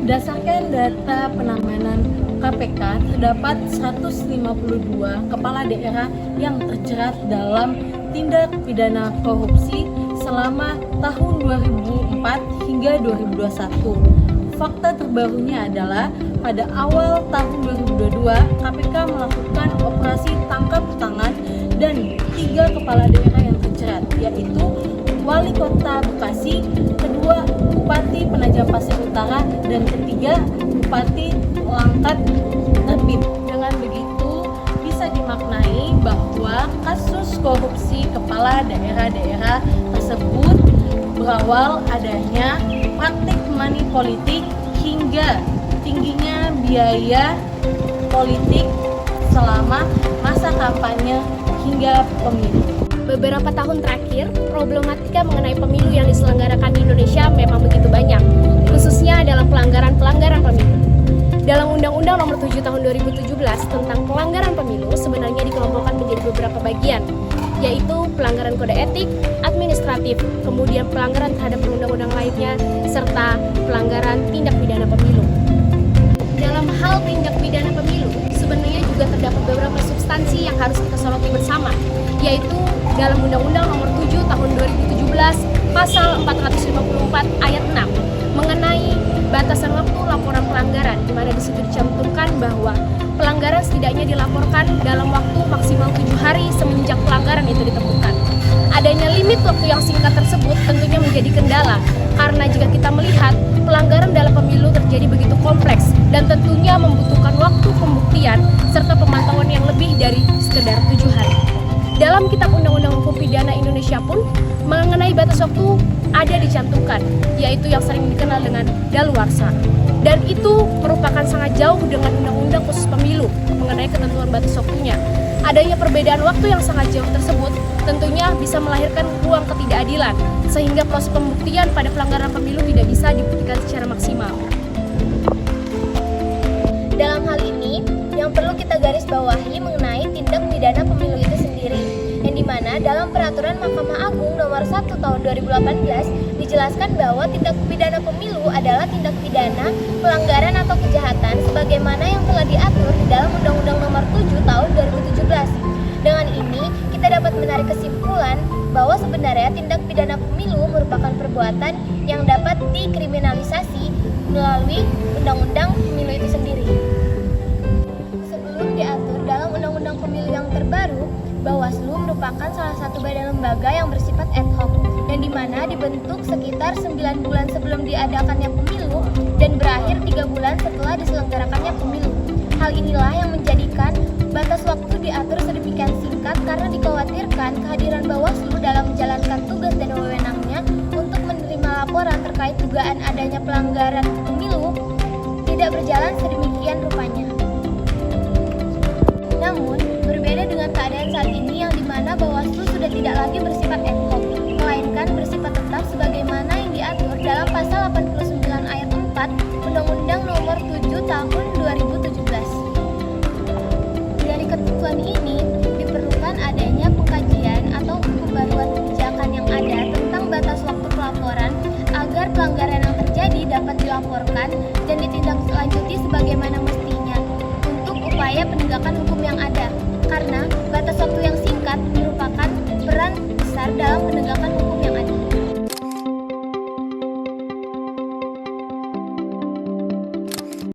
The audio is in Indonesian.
Berdasarkan data penanganan KPK, terdapat 152 kepala daerah yang terjerat dalam tindak pidana korupsi selama tahun 2004 hingga 2021. Fakta terbarunya adalah pada awal tahun 2022, KPK melakukan operasi tangkap tangan dan 3 kepala daerah yang terjerat, yaitu Wali Kota Bekasi, kedua Bupati Penajam Pasir Utara, dan ketiga Bupati Langkat Terbit. Dengan begitu, bisa dimaknai bahwa kasus korupsi kepala daerah-daerah tersebut berawal adanya praktik money politik hingga tingginya biaya politik selama masa kampanye hingga pemilu. Beberapa tahun terakhir, problematika mengenai pemilu yang diselenggarakan di Indonesia memang begitu banyak, khususnya dalam pelanggaran-pelanggaran pemilu. Dalam Undang-Undang Nomor 7 Tahun 2017 tentang pelanggaran pemilu sebenarnya dikelompokkan menjadi beberapa bagian, yaitu pelanggaran kode etik, administratif, kemudian pelanggaran terhadap undang-undang lainnya, serta pelanggaran tindak pidana pemilu. Dalam hal tindak pidana pemilu, sebenarnya juga terdapat beberapa substansi yang harus kita soroti bersama, yaitu dalam Undang-Undang Nomor 7 Tahun 2017 Pasal 454 Ayat 6 mengenai batasan waktu laporan pelanggaran, di mana di situ dicantumkan bahwa pelanggaran setidaknya dilaporkan dalam waktu maksimal 7 hari semenjak pelanggaran itu ditemukan. Adanya limit waktu yang singkat tersebut tentunya menjadi kendala, karena jika kita melihat pelanggaran dalam pemilu terjadi begitu kompleks dan tentunya membutuhkan waktu pembuktian serta pemantauan yang lebih dari sekedar 7 hari. Dalam Kitab Undang-Undang Hukum Pidana Indonesia pun mengenai batas waktu ada dicantumkan, yaitu yang sering dikenal dengan daluarsa. Dan itu merupakan sangat jauh dengan Undang-Undang khusus pemilu mengenai ketentuan batas waktunya. Adanya perbedaan waktu yang sangat jauh tersebut tentunya bisa melahirkan ruang ketidakadilan, sehingga proses pembuktian pada pelanggaran pemilu tidak bisa dibuktikan secara maksimal. Dalam hal ini, yang perlu kita garis bawahi mengenai tindak pidana pemilu itu sendiri, yang dimana dalam Peraturan Mahkamah Agung Nomor 1 Tahun 2018 dijelaskan bahwa tindak pidana pemilu adalah tindak pidana pelanggaran atau kejahatan sebagaimana yang telah diatur di dalam Undang-Undang Nomor 7 Tahun 2017. Dengan ini, kita dapat menarik kesimpulan bahwa sebenarnya tindak pidana pemilu merupakan perbuatan yang dapat dikriminalisasi melalui Undang-Undang Pemilu itu sendiri. Sebelum diatur dalam Undang-Undang Pemilu yang terbaru, Bawaslu merupakan salah satu badan lembaga yang bersifat ad hoc dan di mana dibentuk sekitar 9 bulan sebelum diadakannya pemilu dan berakhir 3 bulan setelah diselenggarakannya pemilu. Hal inilah yang menjadikan batas waktu diatur sedemikian singkat karena dikhawatirkan kehadiran Bawaslu dalam menjalankan tugas dan wewenangnya untuk menerima laporan terkait dugaan adanya pelanggaran pemilu tidak berjalan sedemikian rupanya. Namun, berbeda dengan keadaan saat ini yang dimana Bawaslu sudah tidak lagi bersifat ad hoc, melainkan bersifat tetap sebagaimana yang diatur dalam Pasal 89 Ayat 4 Undang-Undang Nomor 7 Tahun 2017. Dari ketentuan ini, diperlukan adanya pengkajian atau pembaruan kebijakan yang ada tentang batas waktu pelaporan agar pelanggaran yang terjadi dapat dilaporkan dan ditindaklanjuti sebagaimana mestinya untuk upaya penegakan hukum yang ada.